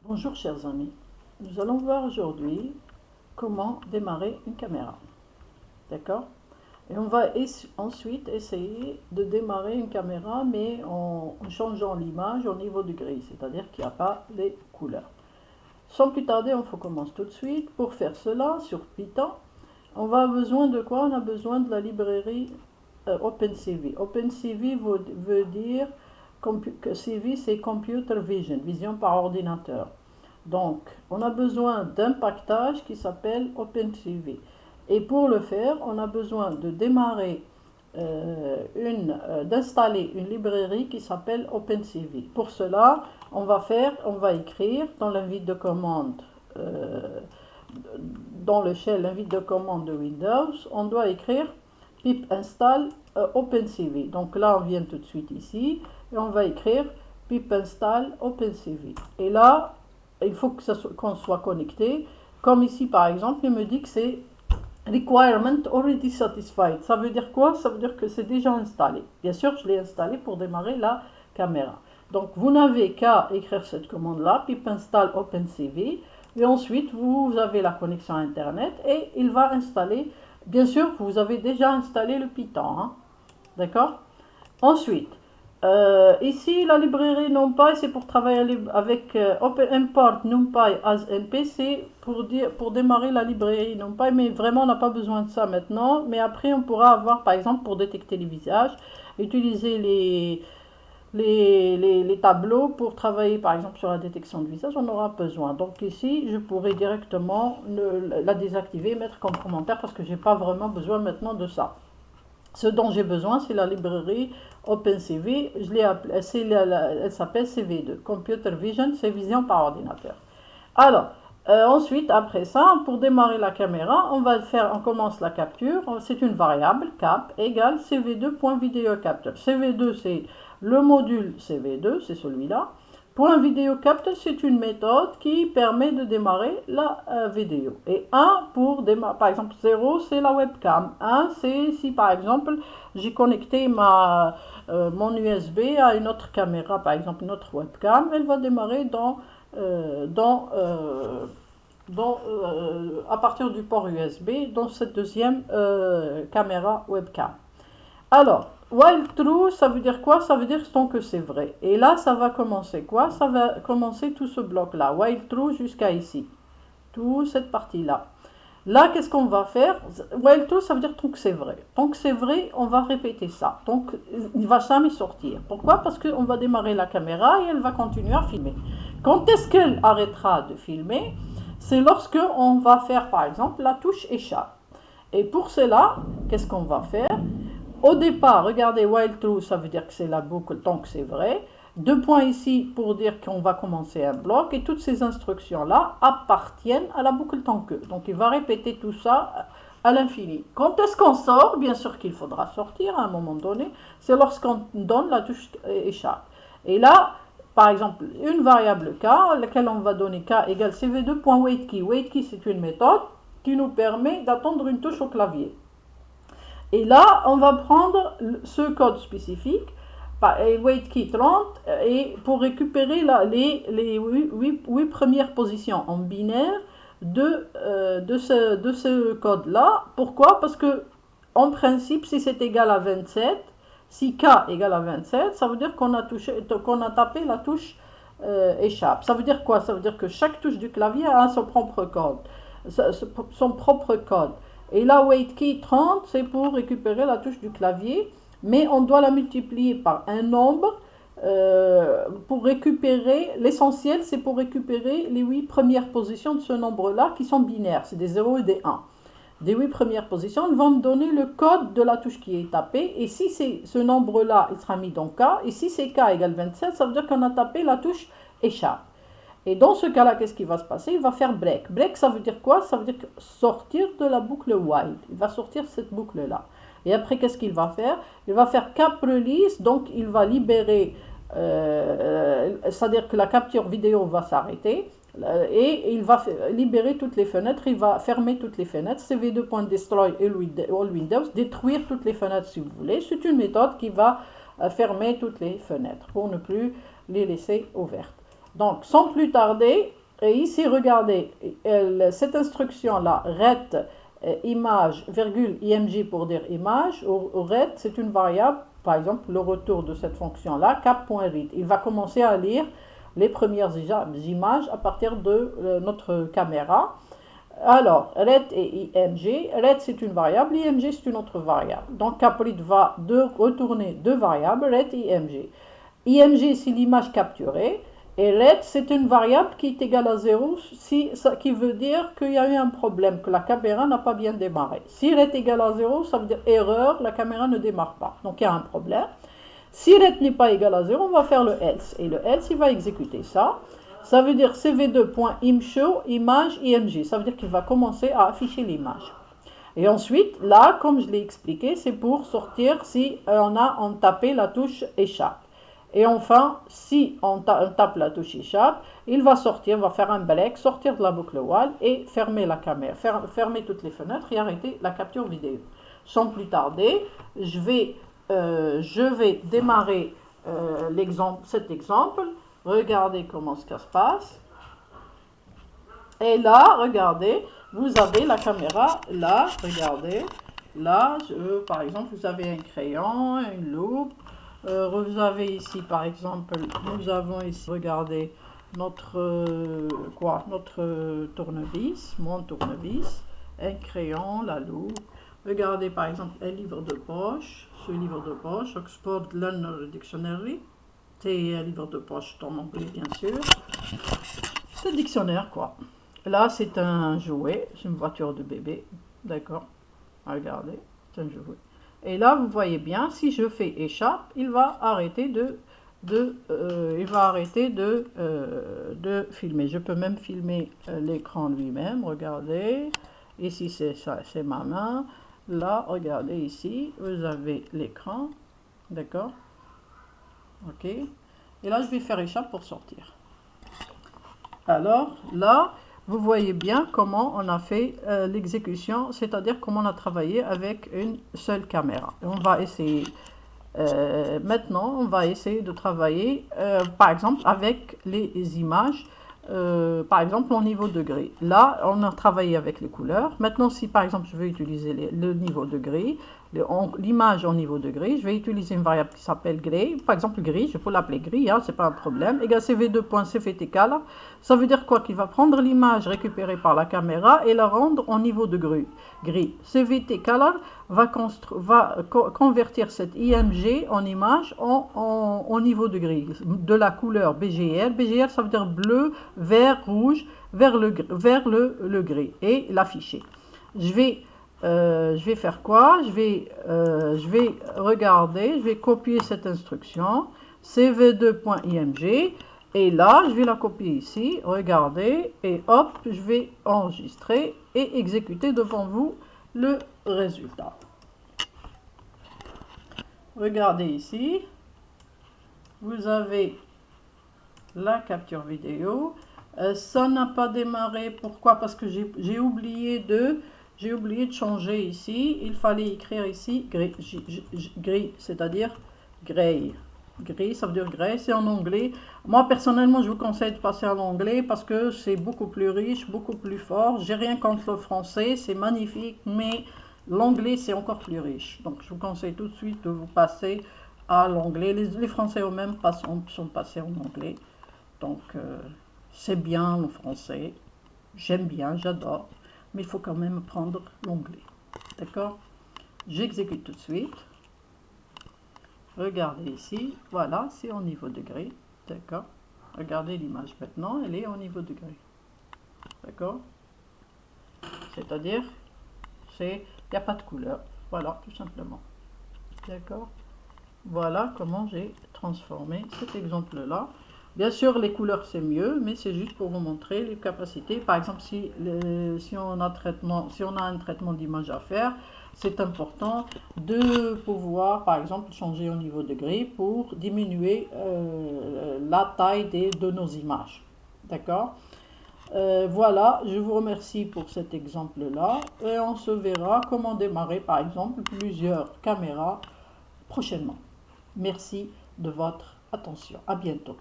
Bonjour chers amis, nous allons voir aujourd'hui comment démarrer une caméra, d'accord? Et on va ensuite essayer de démarrer une caméra mais en changeant l'image au niveau du gris, c'est-à-dire qu'il n'y a pas les couleurs. Sans plus tarder, on commence tout de suite. Pour faire cela sur Python, on va avoir besoin de quoi? On a besoin de la librairie OpenCV. OpenCV veut dire que CV c'est Computer Vision, vision par ordinateur. Donc, on a besoin d'un paquetage qui s'appelle OpenCV. Et pour le faire, on a besoin de démarrer, d'installer une librairie qui s'appelle OpenCV. Pour cela, on va écrire dans l'invite de commande, dans le shell l'invite de commande de Windows, on doit écrire pip install OpenCV. Donc là, on vient tout de suite ici et on va écrire pip install OpenCV. Et là, il faut qu'on soit connecté. Comme ici, par exemple, il me dit que c'est requirement already satisfied. Ça veut dire quoi? Ça veut dire que c'est déjà installé. Bien sûr, je l'ai installé pour démarrer la caméra. Donc, vous n'avez qu'à écrire cette commande-là, pip install OpenCV. Et ensuite, vous avez la connexion Internet et il va installer. Bien sûr, vous avez déjà installé le Python. Hein? D'accord? Ensuite, ici, la librairie NumPy, c'est pour travailler avec import NumPy as NP, c'est pour démarrer la librairie NumPy, mais vraiment, on n'a pas besoin de ça maintenant. Mais après, on pourra avoir, par exemple, pour détecter les visages, utiliser les tableaux pour travailler, par exemple, sur la détection de visage, on aura besoin. Donc ici, je pourrais directement la désactiver, mettre comme commentaire, parce que je n'ai pas vraiment besoin maintenant de ça. Ce dont j'ai besoin, c'est la librairie OpenCV. Elle s'appelle CV2, Computer Vision, c'est vision par ordinateur. Alors, ensuite, après ça, pour démarrer la caméra, on commence la capture. C'est une variable cap égale cv2.videoCapture. CV2, c'est le module CV2, c'est celui-là. Point VideoCapture, c'est une méthode qui permet de démarrer la vidéo. Et 1 pour démarrer, par exemple 0, c'est la webcam. 1, c'est si par exemple j'ai connecté mon USB à une autre caméra, par exemple une autre webcam, elle va démarrer à partir du port USB dans cette deuxième caméra webcam. Alors, while true, ça veut dire quoi? Ça veut dire tant que c'est vrai. Et là, ça va commencer quoi? Ça va commencer tout ce bloc-là, while true jusqu'à ici. Toute cette partie-là. Là, qu'est-ce qu'on va faire? While true, ça veut dire tant que c'est vrai. Tant que c'est vrai, on va répéter ça. Donc, il ne va jamais sortir. Pourquoi? Parce qu'on va démarrer la caméra et elle va continuer à filmer. Quand est-ce qu'elle arrêtera de filmer? C'est lorsque on va faire, par exemple, la touche échappe. Et pour cela, qu'est-ce qu'on va faire? Au départ, regardez, while true, ça veut dire que c'est la boucle tant que c'est vrai. 2 points ici pour dire qu'on va commencer un bloc. Et toutes ces instructions-là appartiennent à la boucle tant que. Donc, il va répéter tout ça à l'infini. Quand est-ce qu'on sort? Bien sûr qu'il faudra sortir à un moment donné. C'est lorsqu'on donne la touche échappe. Et là, par exemple, une variable k, à laquelle on va donner k égale cv2.waitKey. WaitKey, c'est une méthode qui nous permet d'attendre une touche au clavier. Et là, on va prendre ce code spécifique, WaitKey 30, et pour récupérer les 8 premières positions en binaire de ce code-là. Pourquoi? Parce que, en principe, si c'est égal à 27, si k égale à 27, ça veut dire qu'on a tapé la touche échappe. Ça veut dire quoi? Ça veut dire que chaque touche du clavier a son propre code. Et là, WaitKey 30, c'est pour récupérer la touche du clavier, mais on doit la multiplier par un nombre pour récupérer, l'essentiel, c'est pour récupérer les 8 premières positions de ce nombre-là qui sont binaires, c'est des 0 et des 1. Des 8 premières positions, elles vont me donner le code de la touche qui est tapée, et si c'est ce nombre-là, il sera mis dans K, et si c'est K égale 27, ça veut dire qu'on a tapé la touche échappe. Et dans ce cas-là, qu'est-ce qui va se passer? Il va faire break. Break, ça veut dire quoi? Ça veut dire sortir de la boucle while. Il va sortir cette boucle-là. Et après, qu'est-ce qu'il va faire? Il va faire cap release, donc il va libérer, c'est-à-dire que la capture vidéo va s'arrêter, et il va libérer toutes les fenêtres, il va fermer toutes les fenêtres, cv2.destroy all Windows, détruire toutes les fenêtres si vous voulez. C'est une méthode qui va fermer toutes les fenêtres pour ne plus les laisser ouvertes. Donc, sans plus tarder, et ici, regardez, cette instruction-là, ret image, virgule, img pour dire image, ou ret, c'est une variable, par exemple, le retour de cette fonction-là, cap.read. Il va commencer à lire les premières images à partir de notre caméra. Alors, ret et img, ret c'est une variable, img c'est une autre variable. Donc, capRead va retourner deux variables, ret et img. img c'est l'image capturée, et ret c'est une variable qui est égale à 0, qui veut dire qu'il y a eu un problème, que la caméra n'a pas bien démarré. Si ret égale à 0, ça veut dire erreur, la caméra ne démarre pas. Donc, il y a un problème. Si ret n'est pas égal à 0, on va faire le else. Et le else, il va exécuter ça. Ça veut dire cv2.imshow, image, img. Ça veut dire qu'il va commencer à afficher l'image. Et ensuite, là, comme je l'ai expliqué, c'est pour sortir si on tapé la touche échappe. Et enfin, si on tape la touche échappe, il va sortir, va faire un break, sortir de la boucle while et fermer la caméra, fermer toutes les fenêtres et arrêter la capture vidéo. Sans plus tarder, je vais démarrer cet exemple. Regardez comment ça se passe. Et là, regardez, vous avez la caméra, là, regardez. Là, par exemple, vous avez un crayon, une loupe. Vous avez ici, par exemple, nous avons ici, regardez, notre tournevis, mon tournevis, un crayon, la loupe. Regardez, par exemple, un livre de poche. Ce livre de poche, Oxford Learner Dictionary. C'est un livre de poche en anglais, bien sûr. C'est un dictionnaire, quoi. Là, c'est un jouet, c'est une voiture de bébé. D'accord. Regardez, c'est un jouet. Et là, vous voyez bien, si je fais échappe, il va arrêter de filmer. Je peux même filmer l'écran lui-même. Regardez. Ici, c'est ma main. Là, regardez ici, vous avez l'écran. D'accord. Ok. Et là, je vais faire échappe pour sortir. Alors, là, vous voyez bien comment on a fait l'exécution, c'est-à-dire comment on a travaillé avec une seule caméra. Et on va essayer, maintenant, on va essayer de travailler, par exemple, avec les images, par exemple, au niveau de gris. Là, on a travaillé avec les couleurs. Maintenant, si, par exemple, je veux utiliser le niveau de gris, l'image au niveau de gris, je vais utiliser une variable qui s'appelle gray. Par exemple, gris, je peux l'appeler gris, hein, c'est pas un problème. Égal cv2.cvtcal. Ça veut dire quoi? Qu'il va prendre l'image récupérée par la caméra et la rendre au niveau de gris. cvtcolor va convertir cette img en image au niveau de gris, de la couleur BGR. BGR, ça veut dire bleu, vert, rouge, vers le gris et l'afficher. Je vais faire quoi? Je vais regarder, je vais copier cette instruction, cv2.img, et là, je vais la copier ici, regardez, et hop, je vais enregistrer et exécuter devant vous le résultat. Regardez ici, vous avez la capture vidéo. Ça n'a pas démarré, pourquoi? Parce que j'ai oublié de changer ici, il fallait écrire ici gris, c'est-à-dire gray. Gris, ça veut dire gray, c'est en anglais. Moi, personnellement, je vous conseille de passer en anglais parce que c'est beaucoup plus riche, beaucoup plus fort. J'ai rien contre le français, c'est magnifique, mais l'anglais, c'est encore plus riche. Donc, je vous conseille tout de suite de vous passer à l'anglais. Les Français eux-mêmes sont passés en anglais. Donc, c'est bien le français. J'aime bien, j'adore. Mais il faut quand même prendre l'onglet. D'accord? J'exécute tout de suite. Regardez ici. Voilà, c'est au niveau de gris. D'accord? Regardez l'image maintenant, elle est au niveau de gris. D'accord? C'est-à-dire, il n'y a pas de couleur. Voilà, tout simplement. D'accord? Voilà comment j'ai transformé cet exemple-là. Bien sûr, les couleurs, c'est mieux, mais c'est juste pour vous montrer les capacités. Par exemple, si on a un traitement d'image à faire, c'est important de pouvoir, par exemple, changer au niveau de gris pour diminuer la taille de nos images. D'accord? Voilà, je vous remercie pour cet exemple-là. Et on se verra comment démarrer, par exemple, plusieurs caméras prochainement. Merci de votre attention. À bientôt.